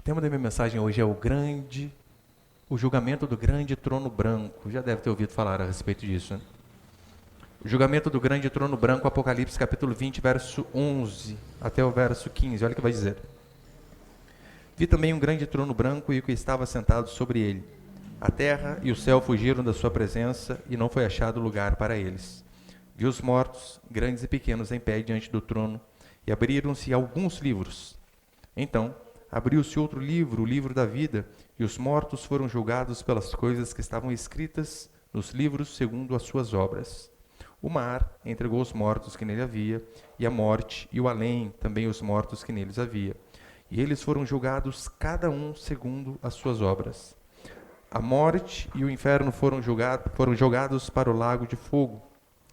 tema da minha mensagem hoje é o julgamento do grande trono branco. Já deve ter ouvido falar a respeito disso, né? O julgamento do grande trono branco, Apocalipse capítulo 20, verso 11 até o verso 15. Olha o que vai dizer. Vi também um grande trono branco e o que estava sentado sobre ele. A terra e o céu fugiram da sua presença e não foi achado lugar para eles. Vi os mortos, grandes e pequenos, em pé diante do trono, e abriram-se alguns livros. Então, abriu-se outro livro, o livro da vida, e os mortos foram julgados pelas coisas que estavam escritas nos livros segundo as suas obras. O mar entregou os mortos que nele havia, e a morte e o além também os mortos que neles havia. E eles foram julgados cada um segundo as suas obras. A morte e o inferno foram jogados para o lago de fogo.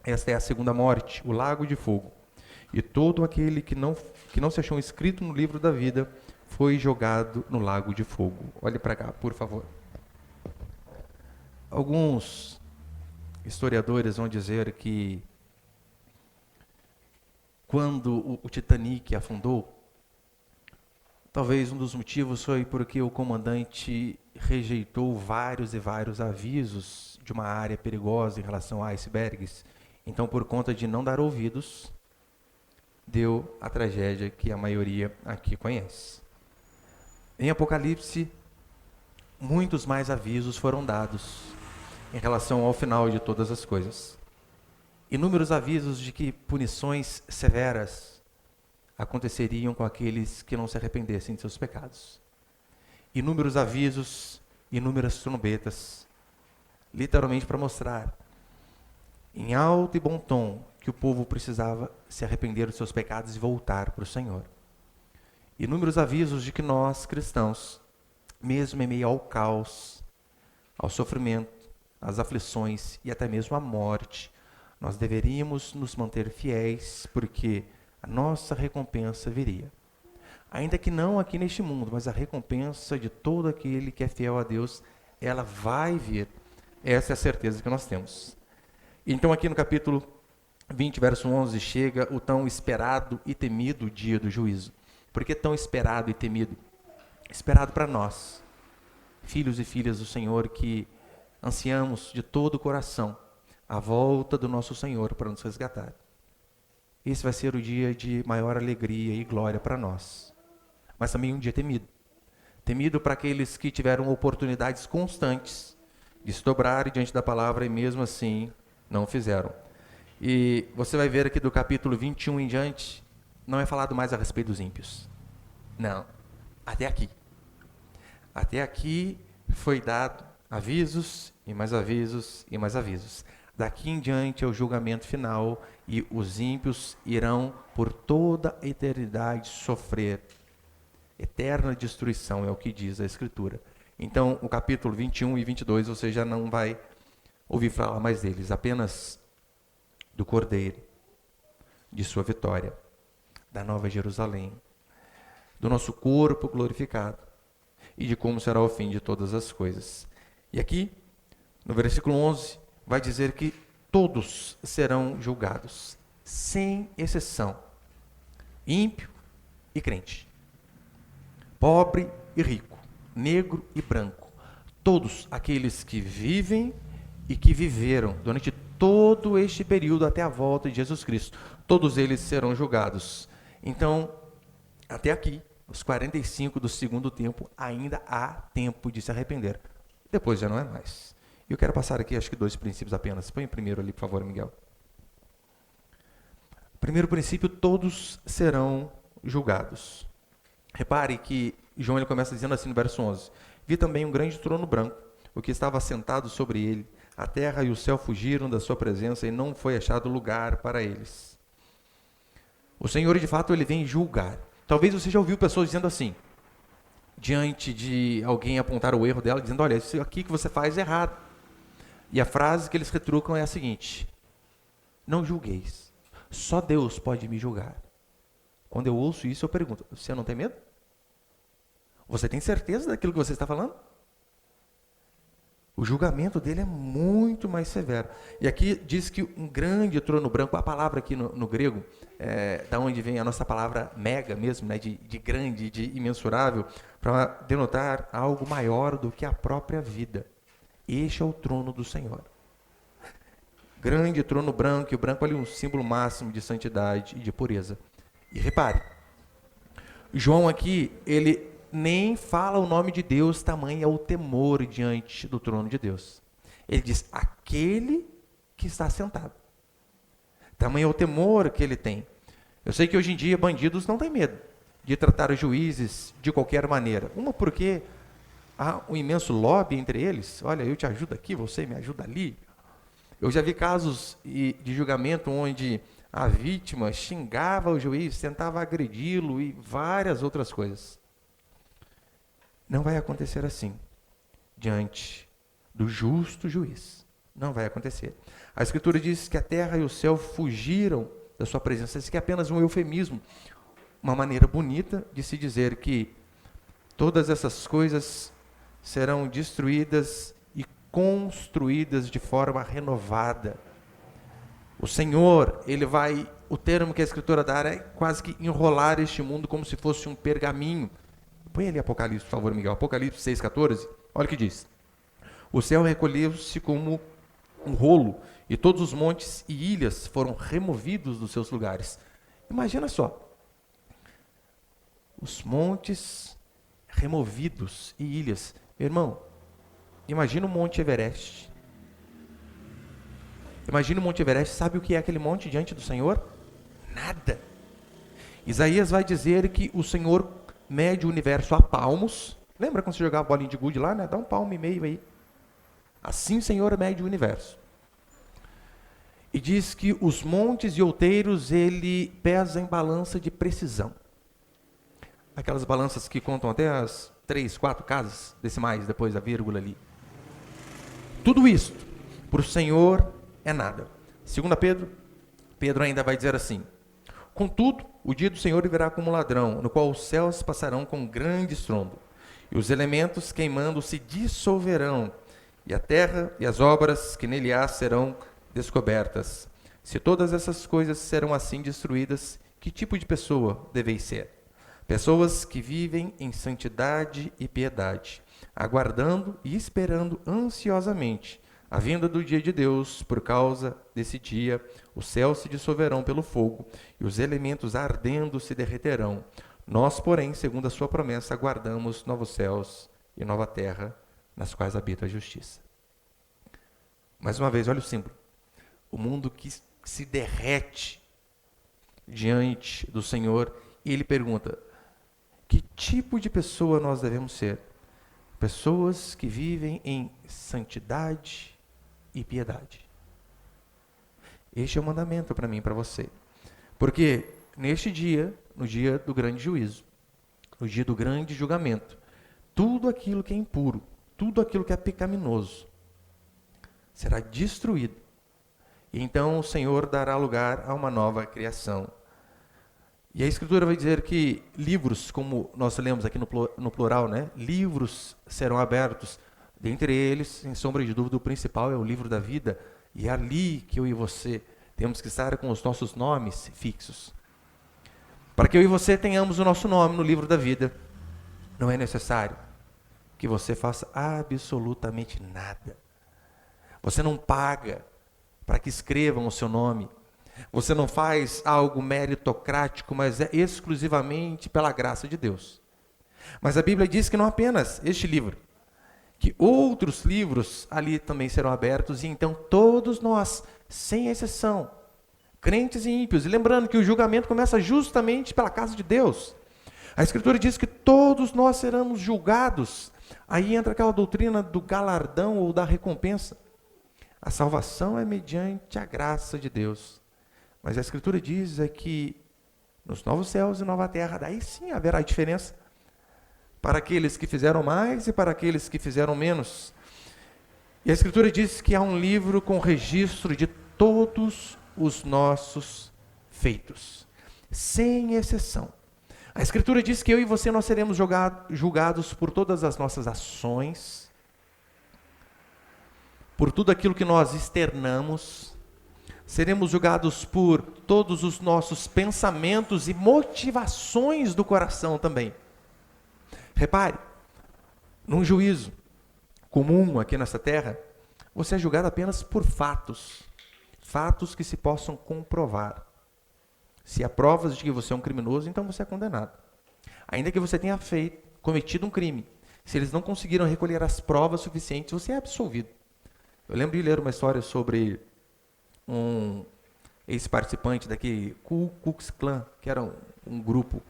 Esta é a segunda morte, o lago de fogo. E todo aquele que não se achou inscrito no livro da vida foi jogado no lago de fogo. Olhe para cá, por favor. Alguns historiadores vão dizer que quando o Titanic afundou, talvez um dos motivos foi porque o comandante rejeitou vários e vários avisos de uma área perigosa em relação a icebergs. Então, por conta de não dar ouvidos, deu a tragédia que a maioria aqui conhece. Em Apocalipse, muitos mais avisos foram dados em relação ao final de todas as coisas. Inúmeros avisos de que punições severas aconteceriam com aqueles que não se arrependessem de seus pecados. Inúmeros avisos, inúmeras trombetas, literalmente para mostrar, em alto e bom tom, que o povo precisava se arrepender dos seus pecados e voltar para o Senhor. Inúmeros avisos de que nós, cristãos, mesmo em meio ao caos, ao sofrimento, às aflições e até mesmo à morte, nós deveríamos nos manter fiéis, porque a nossa recompensa viria. Ainda que não aqui neste mundo, mas a recompensa de todo aquele que é fiel a Deus, ela vai vir. Essa é a certeza que nós temos. Então aqui no capítulo 20, verso 11, chega o tão esperado e temido dia do juízo. Por que tão esperado e temido? Esperado para nós, filhos e filhas do Senhor, que ansiamos de todo o coração a volta do nosso Senhor para nos resgatar. Esse vai ser o dia de maior alegria e glória para nós. Mas também um dia temido. Temido para aqueles que tiveram oportunidades constantes de se dobrar diante da palavra e mesmo assim não fizeram. E você vai ver aqui do capítulo 21 em diante, não é falado mais a respeito dos ímpios. Não, até aqui. Até aqui foi dado avisos e mais avisos e mais avisos. Daqui em diante é o julgamento final e os ímpios irão por toda a eternidade sofrer. Eterna destruição é o que diz a Escritura. Então, o capítulo 21 e 22 você já não vai ouvir falar mais deles, apenas do Cordeiro, de sua vitória, da Nova Jerusalém, do nosso corpo glorificado e de como será o fim de todas as coisas. E aqui, no versículo 11, vai dizer que todos serão julgados, sem exceção, ímpio e crente, pobre e rico, negro e branco, todos aqueles que vivem e que viveram durante todo este período até a volta de Jesus Cristo, todos eles serão julgados. Então, até aqui, os 45 do segundo tempo, ainda há tempo de se arrepender. Depois já não é mais. Eu quero passar aqui, acho que 2 princípios apenas. Põe o primeiro ali, por favor, Miguel. Primeiro princípio, todos serão julgados. Repare que João ele começa dizendo assim no verso 11. Vi também um grande trono branco, o que estava sentado sobre ele. A terra e o céu fugiram da sua presença e não foi achado lugar para eles. O Senhor, de fato, ele vem julgar. Talvez você já ouviu pessoas dizendo assim, diante de alguém apontar o erro dela, dizendo, olha, isso aqui que você faz é errado. E a frase que eles retrucam é a seguinte, não julgueis, só Deus pode me julgar. Quando eu ouço isso, eu pergunto, você não tem medo? Você tem certeza daquilo que você está falando? O julgamento dele é muito mais severo. E aqui diz que um grande trono branco, a palavra aqui no grego, da onde vem a nossa palavra mega mesmo, né, de grande, de imensurável, para denotar algo maior do que a própria vida. Este é o trono do Senhor. Grande trono branco, e o branco ali é um símbolo máximo de santidade e de pureza. E repare, João aqui, ele nem fala o nome de Deus, tamanho é o temor diante do trono de Deus. Ele diz, aquele que está sentado. Tamanho é o temor que ele tem. Eu sei que hoje em dia bandidos não têm medo de tratar os juízes de qualquer maneira. Uma porque há um imenso lobby entre eles. Olha, eu te ajudo aqui, você me ajuda ali. Eu já vi casos de julgamento onde a vítima xingava o juiz, tentava agredi-lo e várias outras coisas. Não vai acontecer assim, diante do justo juiz. Não vai acontecer. A Escritura diz que a terra e o céu fugiram da sua presença. Isso aqui é apenas um eufemismo, uma maneira bonita de se dizer que todas essas coisas serão destruídas e construídas de forma renovada. O Senhor, ele vai, o termo que a Escritura dá é quase que enrolar este mundo como se fosse um pergaminho. Põe ali Apocalipse, por favor, Miguel. Apocalipse 6,14. Olha o que diz. O céu recolheu-se como um rolo, e todos os montes e ilhas foram removidos dos seus lugares. Imagina só. Os montes removidos e ilhas. Meu irmão, imagina o Monte Everest. Imagina o Monte Everest. Sabe o que é aquele monte diante do Senhor? Nada. Isaías vai dizer que o Senhor mede o universo a palmos. Lembra quando você jogava bolinha de gude lá, né? Dá um palmo e meio aí. Assim o Senhor mede o universo. E diz que os montes e outeiros ele pesa em balança de precisão. Aquelas balanças que contam até as 3, 4 casas decimais depois da vírgula ali. Tudo isso para o Senhor é nada. Segundo Pedro ainda vai dizer assim: contudo, o dia do Senhor virá como ladrão, no qual os céus passarão com grande estrondo, e os elementos queimando se dissolverão, e a terra e as obras que nele há serão descobertas. Se todas essas coisas serão assim destruídas, que tipo de pessoa deveis ser? Pessoas que vivem em santidade e piedade, aguardando e esperando ansiosamente a vinda do dia de Deus. Por causa desse dia, os céus se dissolverão pelo fogo e os elementos ardendo se derreterão. Nós, porém, segundo a sua promessa, aguardamos novos céus e nova terra, nas quais habita a justiça. Mais uma vez, olha o símbolo. O mundo que se derrete diante do Senhor, e ele pergunta: que tipo de pessoa nós devemos ser? Pessoas que vivem em santidade e piedade. Este é o mandamento para mim e para você. Porque neste dia, no dia do grande juízo, no dia do grande julgamento, tudo aquilo que é impuro, tudo aquilo que é pecaminoso, será destruído. E então o Senhor dará lugar a uma nova criação. E a Escritura vai dizer que livros, como nós lemos aqui no plural, né? Livros serão abertos. Dentre eles, sem sombra de dúvida, o principal é o livro da vida. E é ali que eu e você temos que estar com os nossos nomes fixos. Para que eu e você tenhamos o nosso nome no livro da vida, não é necessário que você faça absolutamente nada. Você não paga para que escrevam o seu nome. Você não faz algo meritocrático, mas é exclusivamente pela graça de Deus. Mas a Bíblia diz que não apenas este livro, que outros livros ali também serão abertos, e então todos nós, sem exceção, crentes e ímpios, e lembrando que o julgamento começa justamente pela casa de Deus. A Escritura diz que todos nós seremos julgados. Aí entra aquela doutrina do galardão ou da recompensa. A salvação é mediante a graça de Deus. Mas a Escritura diz que nos novos céus e nova terra, daí sim haverá diferença para aqueles que fizeram mais e para aqueles que fizeram menos. E a Escritura diz que há um livro com registro de todos os nossos feitos, sem exceção. A Escritura diz que eu e você nós seremos julgados por todas as nossas ações, por tudo aquilo que nós externamos, seremos julgados por todos os nossos pensamentos e motivações do coração também. Repare, num juízo comum aqui nessa terra, você é julgado apenas por fatos, fatos que se possam comprovar. Se há provas de que você é um criminoso, então você é condenado. Ainda que você tenha cometido um crime, se eles não conseguiram recolher as provas suficientes, você é absolvido. Eu lembro de ler uma história sobre um ex-participante daquele Ku Klux Klan, que era um grupo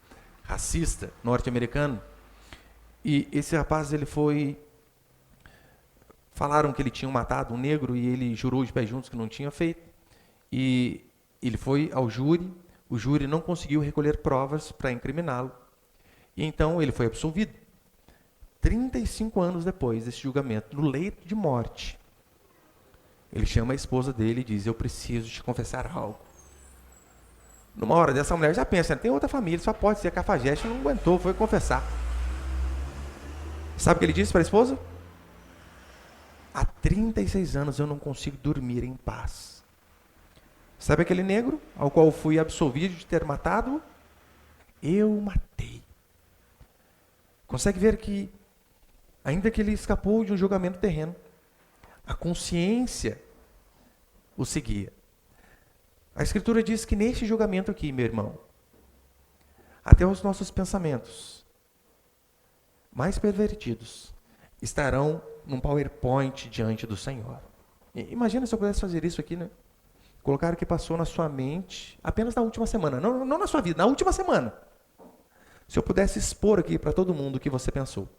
racista norte-americano, e esse rapaz, falaram que ele tinha matado um negro e ele jurou de pé juntos que não tinha feito, e ele foi ao júri, o júri não conseguiu recolher provas para incriminá-lo, e então ele foi absolvido. 35 anos depois desse julgamento, no leito de morte, ele chama a esposa dele e diz: eu preciso te confessar algo. Numa hora dessa, a mulher já pensa, tem outra família, só pode ser cafajeste, não aguentou, foi confessar. Sabe o que ele disse para a esposa? Há 36 anos eu não consigo dormir em paz. Sabe aquele negro ao qual fui absolvido de ter matado? Eu matei. Consegue ver que, ainda que ele escapou de um julgamento terreno, a consciência o seguia. A Escritura diz que neste julgamento aqui, meu irmão, até os nossos pensamentos mais pervertidos estarão num PowerPoint diante do Senhor. Imagina se eu pudesse fazer isso aqui, né? Colocar o que passou na sua mente apenas na última semana, não na sua vida, na última semana. Se eu pudesse expor aqui para todo mundo o que você pensou,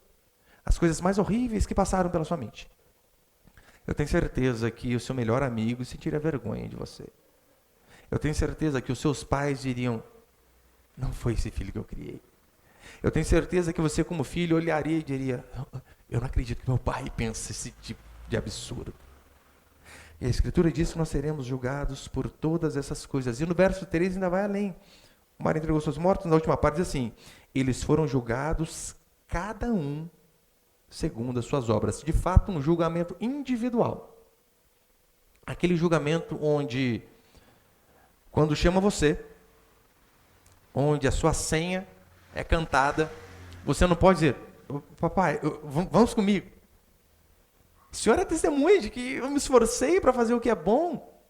as coisas mais horríveis que passaram pela sua mente, eu tenho certeza que o seu melhor amigo sentiria vergonha de você. Eu tenho certeza que os seus pais diriam: não foi esse filho que eu criei. Eu tenho certeza que você, como filho, olharia e diria: eu não acredito que meu pai pense esse tipo de absurdo. E a Escritura diz que nós seremos julgados por todas essas coisas. E no verso 3 ainda vai além. O mar entregou seus mortos, na última parte diz assim: eles foram julgados, cada um segundo as suas obras. De fato, um julgamento individual. Aquele julgamento onde, quando chama você, onde a sua senha é cantada, você não pode dizer: papai, vamos comigo. O senhor é testemunha de que eu me esforcei para fazer o que é bom.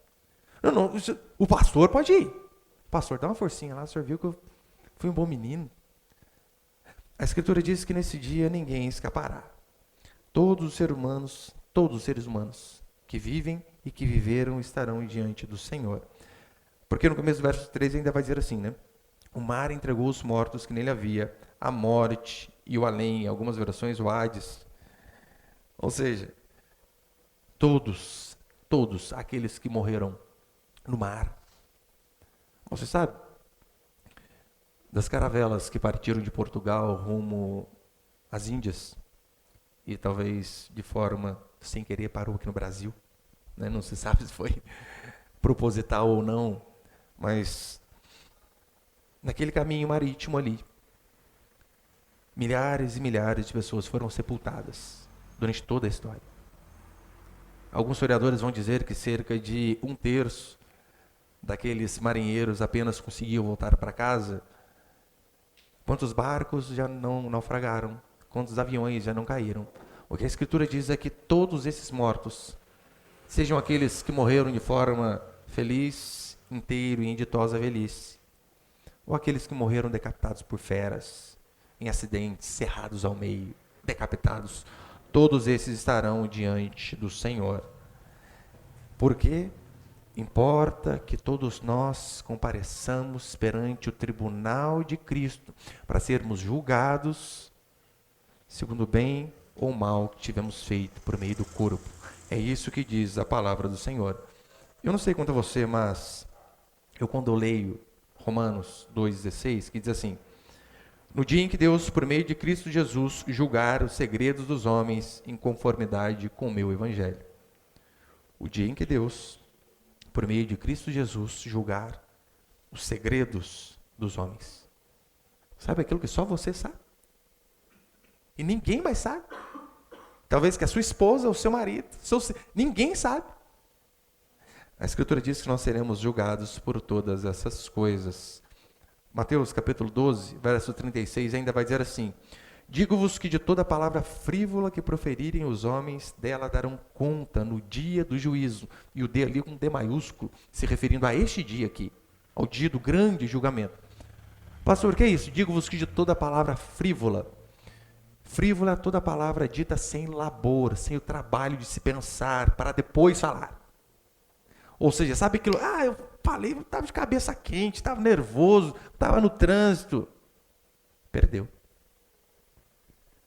Não, o pastor pode ir. O pastor, dá uma forcinha lá, o senhor viu que eu fui um bom menino. A Escritura diz que nesse dia ninguém escapará. Todos os seres humanos que vivem e que viveram estarão diante do Senhor. Porque no começo do verso 3 ainda vai dizer assim, né? O mar entregou os mortos que nele havia, a morte e o além, em algumas versões o Hades. Ou seja, todos aqueles que morreram no mar. Você sabe, das caravelas que partiram de Portugal rumo às Índias, e talvez de forma sem querer parou aqui no Brasil, né? Não se sabe se foi proposital ou não, mas naquele caminho marítimo ali, milhares e milhares de pessoas foram sepultadas durante toda a história. Alguns historiadores vão dizer que cerca de 1/3 daqueles marinheiros apenas conseguiam voltar para casa. Quantos barcos já não naufragaram? Quantos aviões já não caíram? O que a Escritura diz é que todos esses mortos, sejam aqueles que morreram de forma feliz, inteiro e em ditosa velhice, ou aqueles que morreram decapitados por feras, em acidentes, serrados ao meio, decapitados, todos esses estarão diante do Senhor. Porque importa que todos nós compareçamos perante o tribunal de Cristo para sermos julgados segundo o bem ou mal que tivemos feito por meio do corpo. É isso que diz a palavra do Senhor. Eu não sei quanto a você, mas quando eu leio Romanos 2,16, que diz assim: no dia em que Deus, por meio de Cristo Jesus, julgar os segredos dos homens em conformidade com o meu evangelho. O dia em que Deus, por meio de Cristo Jesus, julgar os segredos dos homens. Sabe aquilo que só você sabe? E ninguém mais sabe. Talvez que a sua esposa, o seu marido, ninguém sabe. A Escritura diz que nós seremos julgados por todas essas coisas. Mateus capítulo 12, verso 36, ainda vai dizer assim: digo-vos que de toda palavra frívola que proferirem os homens, dela darão conta no dia do juízo. E o D ali com um D maiúsculo, se referindo a este dia aqui, ao dia do grande julgamento. Pastor, o que é isso? Digo-vos que de toda palavra frívola. Frívola é toda palavra dita sem labor, sem o trabalho de se pensar, para depois falar. Ou seja, sabe aquilo, eu falei, estava de cabeça quente, estava nervoso, estava no trânsito. Perdeu.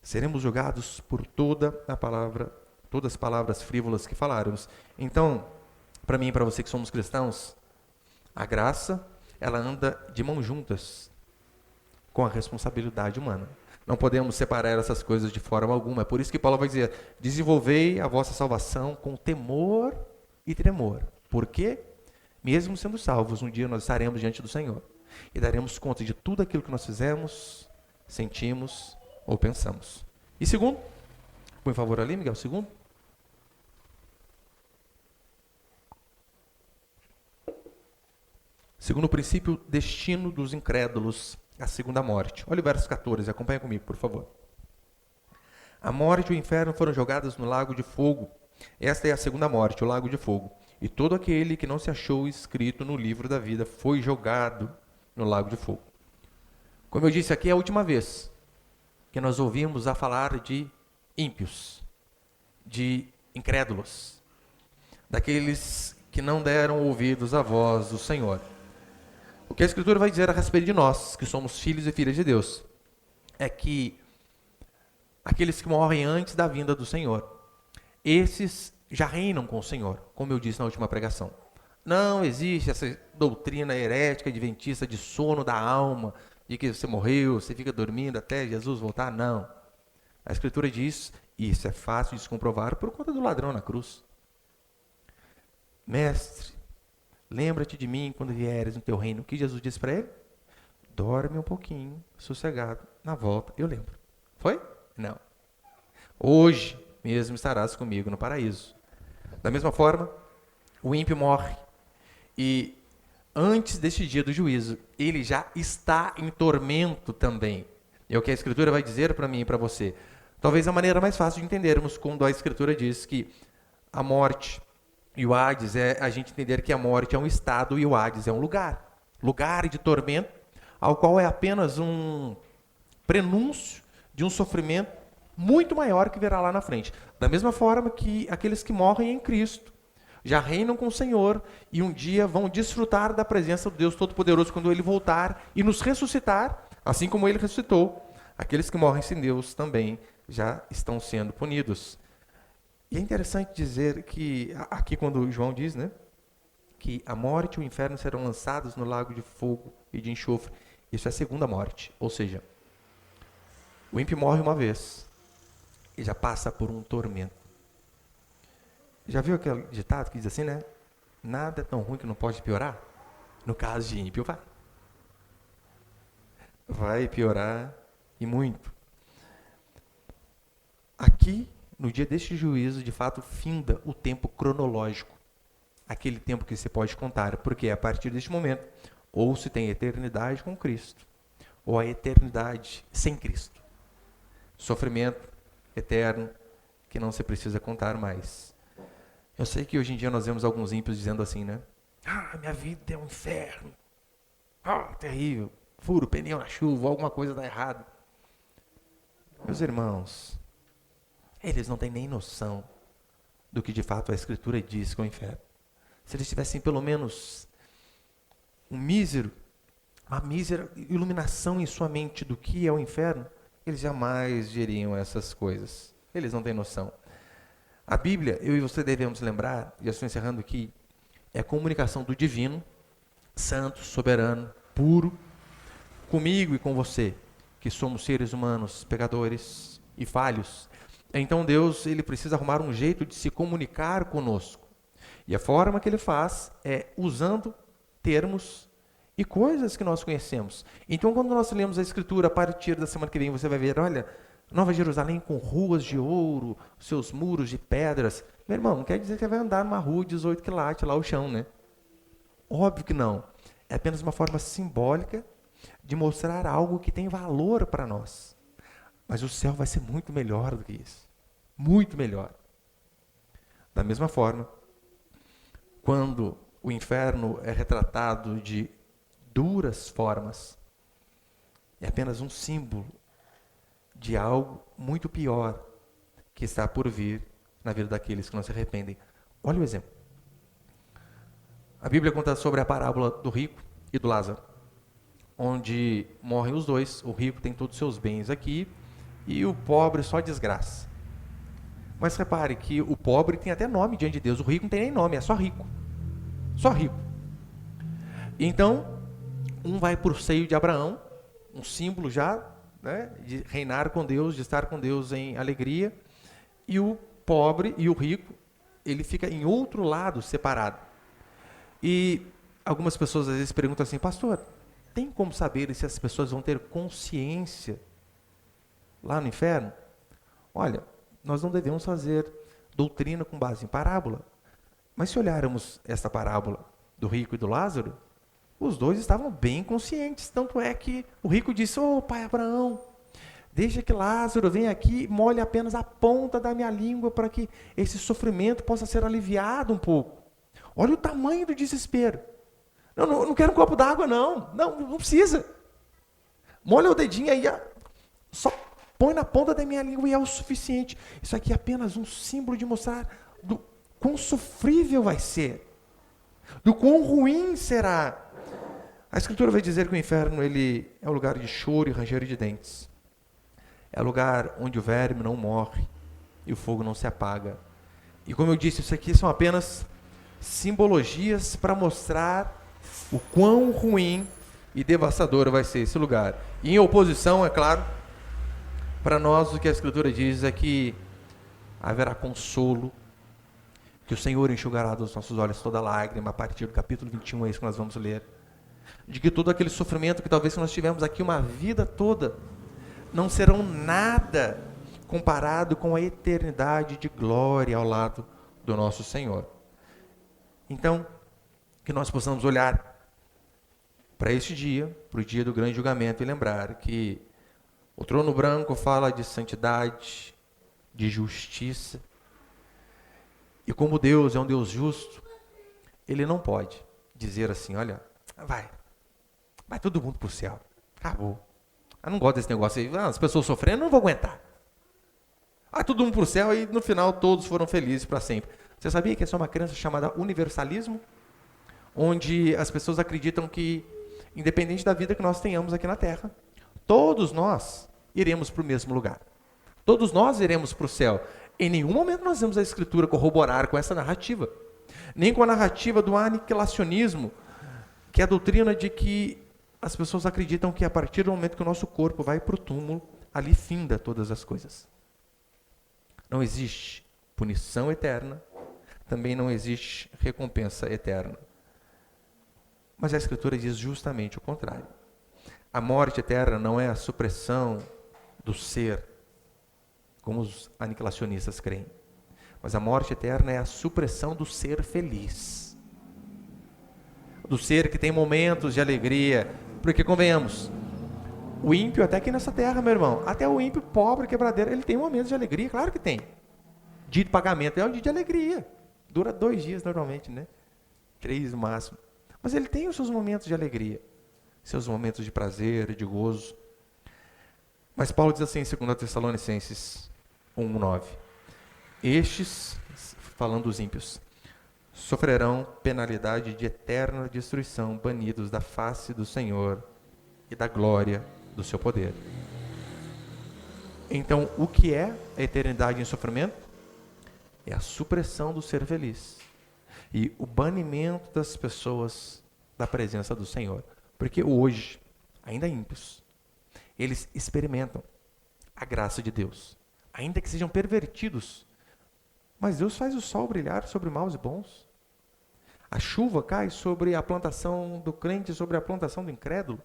Seremos julgados por todas as palavras frívolas que falarmos. Então, para mim e para você que somos cristãos, a graça, ela anda de mãos juntas com a responsabilidade humana. Não podemos separar essas coisas de forma alguma. É por isso que Paulo vai dizer: desenvolvei a vossa salvação com temor e tremor. Por quê? Mesmo sendo salvos, um dia nós estaremos diante do Senhor e daremos conta de tudo aquilo que nós fizemos, sentimos ou pensamos. E segundo, por favor ali, Miguel, segundo. Segundo o princípio, destino dos incrédulos, a segunda morte. Olha o verso 14, acompanha comigo, por favor. A morte e o inferno foram jogados no lago de fogo. Esta é a segunda morte, o lago de fogo. E todo aquele que não se achou escrito no livro da vida foi jogado no lago de fogo. Como eu disse, aqui é a última vez que nós ouvimos a falar de ímpios, de incrédulos, daqueles que não deram ouvidos à voz do Senhor. O que a Escritura vai dizer a respeito de nós, que somos filhos e filhas de Deus, é que aqueles que morrem antes da vinda do Senhor, esses já reinam com o Senhor, como eu disse na última pregação. Não existe essa doutrina herética, adventista, de sono da alma, de que você morreu, você fica dormindo até Jesus voltar. Não. A Escritura diz, e isso é fácil de se comprovar por conta do ladrão na cruz. Mestre, lembra-te de mim quando vieres no teu reino. O que Jesus disse para ele? Dorme um pouquinho, sossegado, na volta eu lembro. Foi? Não. Hoje mesmo estarás comigo no paraíso. Da mesma forma, o ímpio morre e antes deste dia do juízo, ele já está em tormento também. É o que a Escritura vai dizer para mim e para você. Talvez a maneira mais fácil de entendermos quando a Escritura diz que a morte e o Hades é a gente entender que a morte é um estado e o Hades é um lugar. Lugar de tormento, ao qual é apenas um prenúncio de um sofrimento muito maior que virá lá na frente. Da mesma forma que aqueles que morrem em Cristo já reinam com o Senhor e um dia vão desfrutar da presença do Deus Todo-Poderoso quando Ele voltar e nos ressuscitar, assim como Ele ressuscitou. Aqueles que morrem sem Deus também já estão sendo punidos. E é interessante dizer que, aqui quando João diz, que a morte e o inferno serão lançados no lago de fogo e de enxofre. Isso é a segunda morte, ou seja, o ímpio morre uma vez e já passa por um tormento. Já viu aquele ditado que diz assim, nada é tão ruim que não pode piorar? No caso de ímpio, vai. Vai piorar e muito. Aqui, no dia deste juízo, de fato, finda o tempo cronológico. Aquele tempo que você pode contar, porque a partir deste momento, ou se tem eternidade com Cristo, ou a eternidade sem Cristo. Sofrimento eterno que não se precisa contar mais. Eu sei que hoje em dia nós vemos alguns ímpios dizendo assim, minha vida é um inferno. Terrível. Furo pneu na chuva, alguma coisa dá errado. Meus irmãos, eles não têm nem noção do que de fato a Escritura diz que é o inferno. Se eles tivessem pelo menos uma mísera iluminação em sua mente do que é o inferno, eles jamais diriam essas coisas. Eles não têm noção. A Bíblia, eu e você devemos lembrar, e eu estou encerrando aqui, é a comunicação do divino, santo, soberano, puro, comigo e com você, que somos seres humanos, pecadores e falhos. Então Deus, ele precisa arrumar um jeito de se comunicar conosco. E a forma que ele faz é usando termos e coisas que nós conhecemos. Então, quando nós lemos a Escritura, a partir da semana que vem, você vai ver, olha, Nova Jerusalém com ruas de ouro, seus muros de pedras. Meu irmão, não quer dizer que você vai andar numa rua de 18 quilates lá o chão, né? Óbvio que não. É apenas uma forma simbólica de mostrar algo que tem valor para nós. Mas o céu vai ser muito melhor do que isso. Muito melhor. Da mesma forma, quando o inferno é retratado de duras formas, é apenas um símbolo de algo muito pior que está por vir na vida daqueles que não se arrependem. Olha o exemplo. A Bíblia conta sobre a parábola do rico e do Lázaro, onde morrem os dois. O rico tem todos os seus bens aqui e o pobre só desgraça. Mas repare que o pobre tem até nome diante de Deus. O rico não tem nem nome, é só rico. Só rico. Então, um vai para o seio de Abraão, um símbolo já, né, de reinar com Deus, de estar com Deus em alegria. E o pobre e o rico, ele fica em outro lado, separado. E algumas pessoas às vezes perguntam assim, pastor, tem como saber se as pessoas vão ter consciência lá no inferno? Olha, nós não devemos fazer doutrina com base em parábola. Mas se olharmos esta parábola do rico e do Lázaro, os dois estavam bem conscientes. Tanto é que o rico disse, pai Abraão, deixa que Lázaro venha aqui e molhe apenas a ponta da minha língua para que esse sofrimento possa ser aliviado um pouco. Olha o tamanho do desespero. Não quero um copo d'água, não. Não precisa. Molha o dedinho aí, só põe na ponta da minha língua e é o suficiente. Isso aqui é apenas um símbolo de mostrar do quão sofrível vai ser, do quão ruim será. A Escritura vai dizer que o inferno ele é um lugar de choro e ranger de dentes. É um lugar onde o verme não morre e o fogo não se apaga. E como eu disse, isso aqui são apenas simbologias para mostrar o quão ruim e devastador vai ser esse lugar. E em oposição, é claro, para nós o que a Escritura diz é que haverá consolo, que o Senhor enxugará dos nossos olhos toda lágrima, a partir do capítulo 21, é isso que nós vamos ler. De que todo aquele sofrimento que talvez nós tivemos aqui uma vida toda, não serão nada comparado com a eternidade de glória ao lado do nosso Senhor. Então, que nós possamos olhar para este dia, para o dia do grande julgamento, e lembrar que o trono branco fala de santidade, de justiça, e como Deus é um Deus justo, Ele não pode dizer assim, olha, vai todo mundo para o céu, acabou. Eu não gosto desse negócio aí, as pessoas sofrendo, eu não vou aguentar. Todo mundo para o céu e no final todos foram felizes para sempre. Você sabia que essa é uma crença chamada universalismo? Onde as pessoas acreditam que, independente da vida que nós tenhamos aqui na Terra, todos nós iremos para o mesmo lugar. Todos nós iremos para o céu. Em nenhum momento nós vemos a Escritura corroborar com essa narrativa. Nem com a narrativa do aniquilacionismo, que é a doutrina de que as pessoas acreditam que a partir do momento que o nosso corpo vai para o túmulo, ali finda todas as coisas. Não existe punição eterna, também não existe recompensa eterna. Mas a Escritura diz justamente o contrário. A morte eterna não é a supressão do ser, como os aniquilacionistas creem. Mas a morte eterna é a supressão do ser feliz. Do ser que tem momentos de alegria. Porque, convenhamos, o ímpio, até aqui nessa terra, meu irmão, até o ímpio pobre, quebradeiro, ele tem momentos de alegria, claro que tem. Dia de pagamento é um dia de alegria. Dura 2 dias normalmente, né? 3 no máximo. Mas ele tem os seus momentos de alegria, seus momentos de prazer, de gozo. Mas Paulo diz assim em 2 Tessalonicenses 1:9. Estes, falando dos ímpios, sofrerão penalidade de eterna destruição, banidos da face do Senhor e da glória do seu poder. Então, o que é a eternidade em sofrimento? É a supressão do ser feliz e o banimento das pessoas da presença do Senhor. Porque hoje, ainda ímpios, eles experimentam a graça de Deus, ainda que sejam pervertidos. Mas Deus faz o sol brilhar sobre maus e bons. A chuva cai sobre a plantação do crente, sobre a plantação do incrédulo.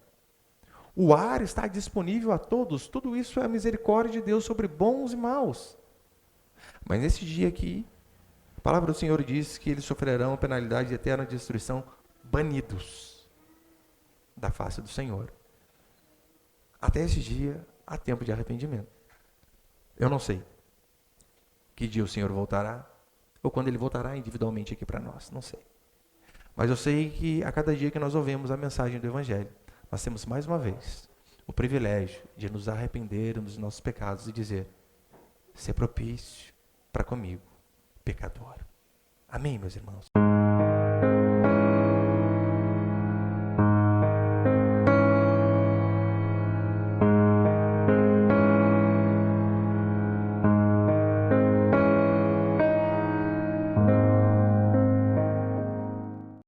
O ar está disponível a todos. Tudo isso é a misericórdia de Deus sobre bons e maus. Mas nesse dia aqui, a palavra do Senhor diz que eles sofrerão a penalidade de eterna destruição, banidos da face do Senhor. Até esse dia, há tempo de arrependimento. Eu não sei que dia o Senhor voltará, ou quando Ele voltará individualmente aqui para nós, não sei. Mas eu sei que a cada dia que nós ouvimos a mensagem do Evangelho, nós temos mais uma vez o privilégio de nos arrependermos dos nossos pecados e dizer: ser propício para comigo, pecador. Amém, meus irmãos?